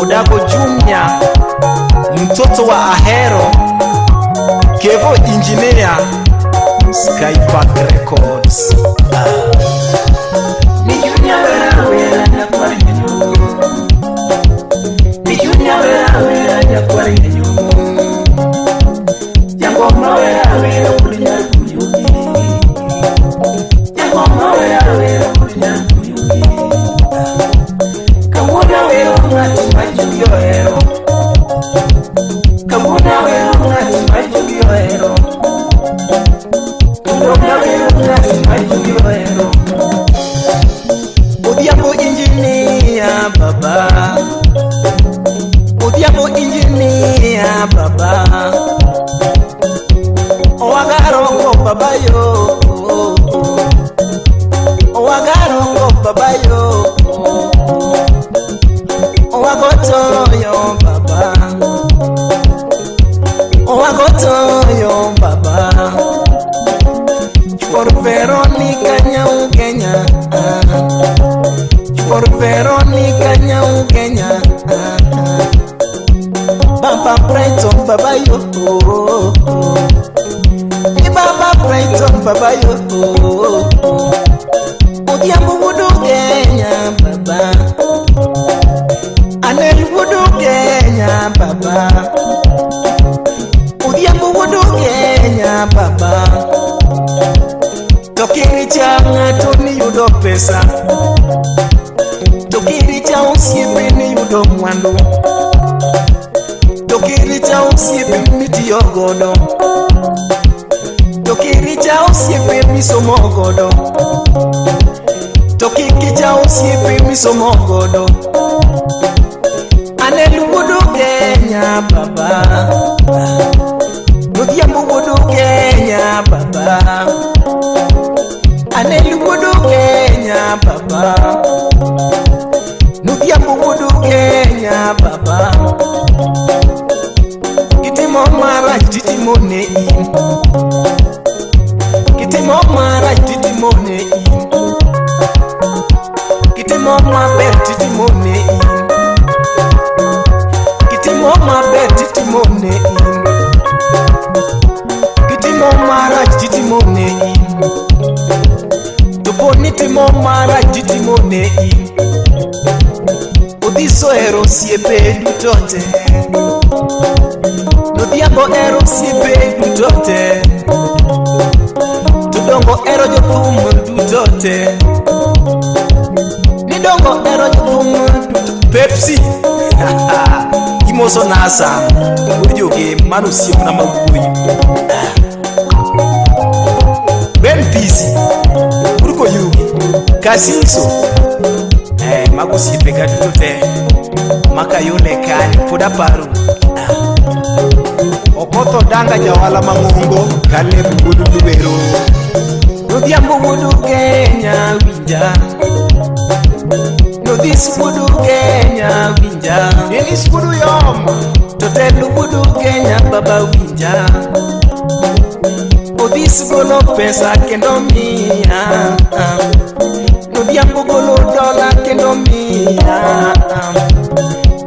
Odako Jumia, mtoto wa Ahero, Kevo Engineer, Skypack Records. Ni Junior wera na kwa nyu. Ni Junior wera na kwa nyu. Yango wera kulinya kuyuki. Yango wera kulinya kuyuki. Kamuna wera ngati majuyo hero. Kamuna wera ngati majuyo hero. Kamuna wera ngati majuyo hero. Odiabo engineer baba, Odiabo engineer baba, Owagaro ko baba yo, Owagaro ko baba yo, Owagoto yo baba, Owagoto yo baba, for Veronica Nyau Kenya. For Veronica Nyau Kenya. Baba Brighton baba yo. Baba Brighton baba yo. Odiambo wudu Kenya baba. Anel wudu Kenya baba. Odiambo wudu Kenya baba. Tokiri changa tuni yudo pesa. Tokiri cha usiepe ni yudo mwandu. Tokiri cha usiepe miti yogodo. Tokiri cha usiepe misomo godo. Tokiri cha usiepe misomo godo. Anelu wudu Kenya baba. Nodiambo wudu Kenya baba. Anelu wudu Kenya baba. Nodiambo wudu Kenya baba. Kitimo mara titimo ne in. Kitimo mara titimo ne in. Kitimo maber titimo ne in. Kitimo maber titimo ne in. Kitimo mara titimo ne in. Toponi timo mara titimo ne in. Odiso ero siepe dutote. Nodiambo ero siepe dutote. Tudongo ero jothum dutote. Nidongo ero jothum dutote. Pepsi Imoso nasa Ujoge manu siep na mabuyi Ben Pisi Uruko yugi Kasinso Mago siepe gadutote Maka yole kani poda paru Okoto danga jawala mangungo Kale bugudu lubero Nodiambo wudu Kenya winja Nodis wudu Kenya winja Yenis wudu yom Totelu wudu Kenya baba winja Odis golo pesa kendo mia Nodiambo golo dola kendo mia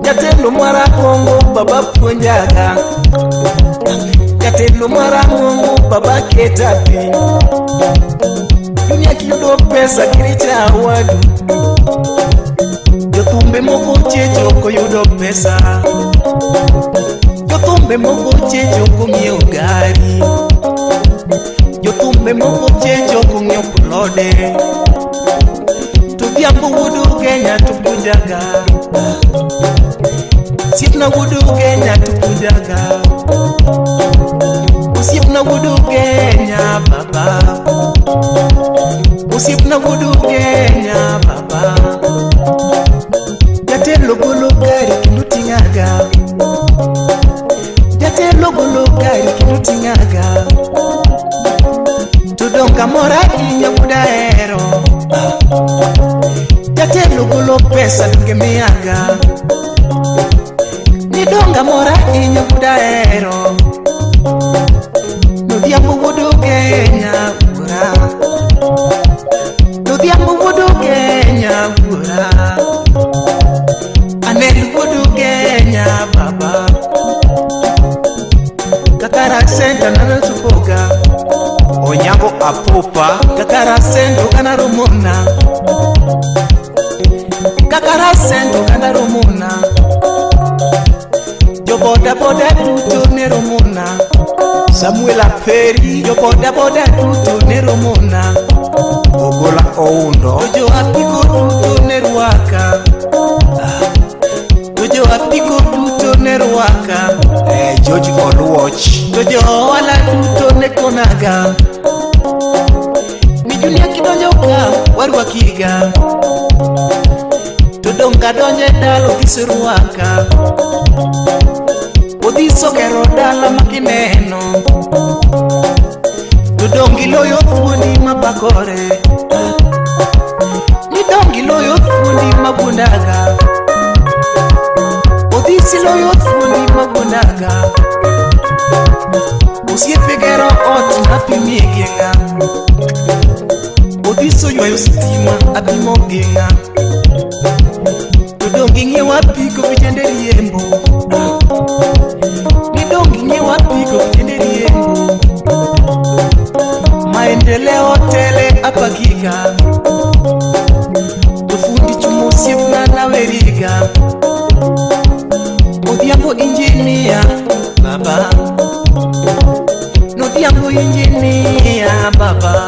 Jatelo mara Kongo baba punjaga Jatelo mara Kongo baba ketapi Dunia kido pesa kiricha wadu Jothumbe moko checho ko yudo pesa Jothumbe moko checho ko ng'iewo gari Jothumbe moko checho ko ng'iewo plode Todhiambo wudu Kenya to punjaga Siepna wudu Kenya to punjaga Siepna wudu Kenya baba Siepna wudu Kenya baba Jatelo golo gari kendo tingaga Jatelo golo gari kendo tingaga Tudonga mora inya muda ero Jatelo golo pesa dunge miaga Nidonga mora inya muda ero Nodiambo wudu Kenya Onyango apupa kakara sendo kana romona, kakara sendo kana romona, jo boda boda tuto ne romona, Samuel Aperi jo boda boda tuto ne romona, Ogola Oundo jo apiko tuto ne ruaka, jo apiko tuto ne ruaka, George Oluoch jo wala tuto ne konaga, ni Julia kidonjo ka waruakiga, to donga donje dalo kisuruaka, odiso kero dala makineno, to dongi loyo thuondi mabakore, ni dongi loyo thuondi mabundaga, odisi loyo thuondi mabundaga, osiepe gero ot napimie genga, odiso ywayo sitima apimo genga, to dongi ng'iewa piko vijende riembo, ni dongi ng'iewa piko vijende riembo, maendeleo tele apakiga, to fundi chumo osiepna naweriga, odhiambo injinia baba, nodhiambo injinia baba,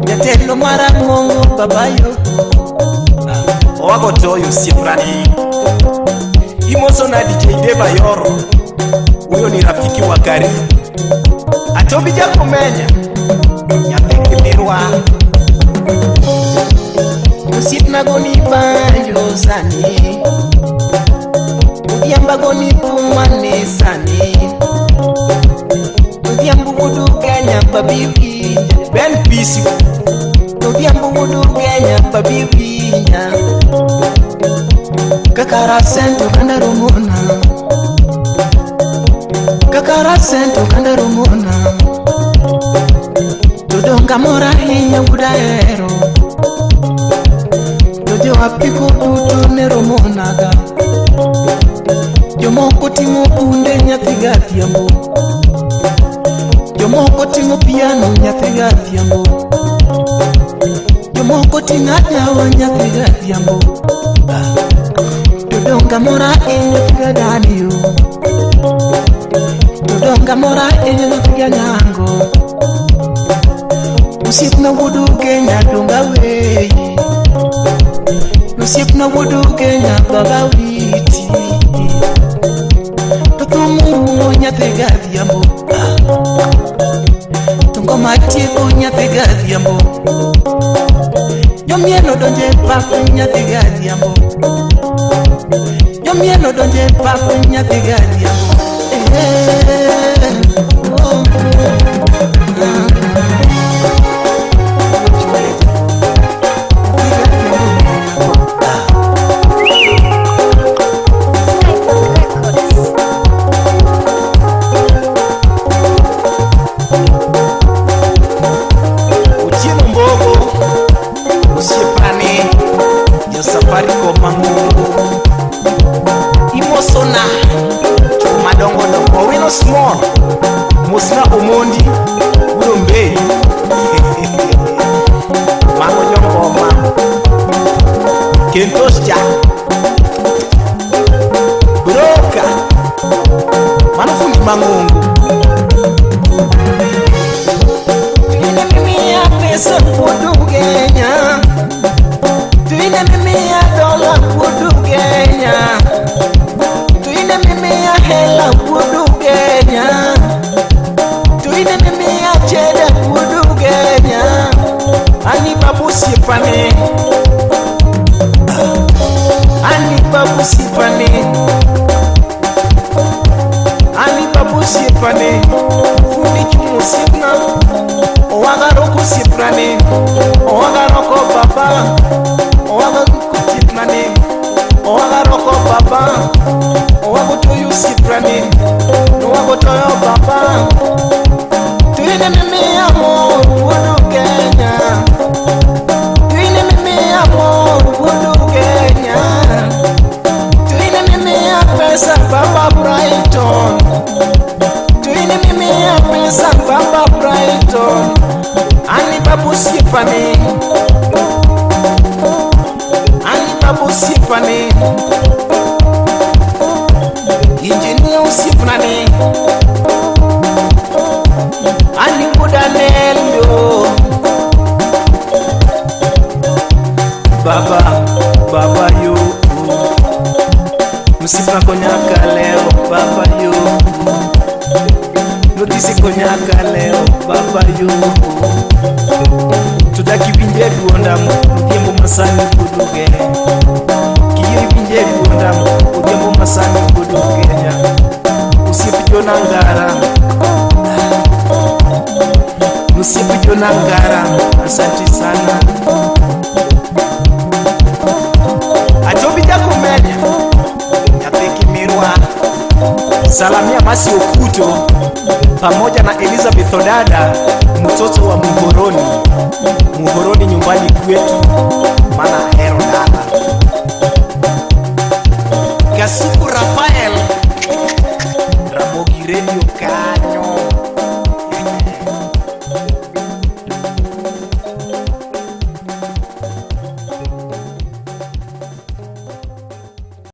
jatelo mara ng'ongo babayo, owago toyo sieprani, imoso na DJ Deva Yoro, huyo ni rafiki wa karibu, Atobi Jakomenya, nyatheke mirwa, osiepna goni banjo sani, odhiamba goni pumane sani, odhiambo wudu Kenya babibi, Ben Pisi, odhiambo wudu Kenya babibi, kakara sento kanda romona, kakara sento kanda romona, to donga mora hinya wudaero, to jo apiko tuto ne romonaga, jomoko timo bunde nyathiga thiambo, jomoko timo piano nyathiga thiambo, jomoko ting'adawa nyathiga thiambo, to donga mora nyathiga daniyo, to donga mora nyathiga nyango, osiepna wudu Kenya donga weyi, osiepna wudu Kenya baba witi, to thumuru nyathiga thiambo, to ngoma tieko nyathiga thiambo, jomielo donje pap nyathiga thiambo, jomielo donje pap nyathiga thiambo, small, Musna Omondi, Urumbe, Mango Nyongoma, Kentos Jack, Broka, Manufundi Mangungu, Tuine mimia pesa kudu Kenya, Tuine mimia dola kudu Kenya, Tuine mimia hela kudu Kenya, tuine mimi ya chede kudu Kenya, ani babu sipane, ani babu sipane, ani babu sipane, fundi chumu sipna, owagaroko sipane, owagaroko baba, owagaroko sipane, owagaroko baba, owagotoyo sipane, owagotoyo baba, tuine mimi amor wudu Kenya, tuine mimi amor wudu Kenya, tuine mimi pesa baba Brighton, tuine mimi pesa baba babu siepane, ani babu siepane, injinia usiepane, ani mudanel yo. Baba yo, msipa konyaka leo baba yo, notisi konyaka leo baba yo, tudaki vinje duondamu udiembo masani kuduge, kiyiri vinje duondamu udiembo masani kudugenya, usipijona ngara, usipijona ngara, asanti sana. Atobija kumenya Nyateki Mirwa, Salamia Masi Okuto pamoja na Elizabeth Odada, mtoto wa Muhoroni nyumbani kwetu, mana hero dada. Kasuku Rafael, Ramogi Radio Ka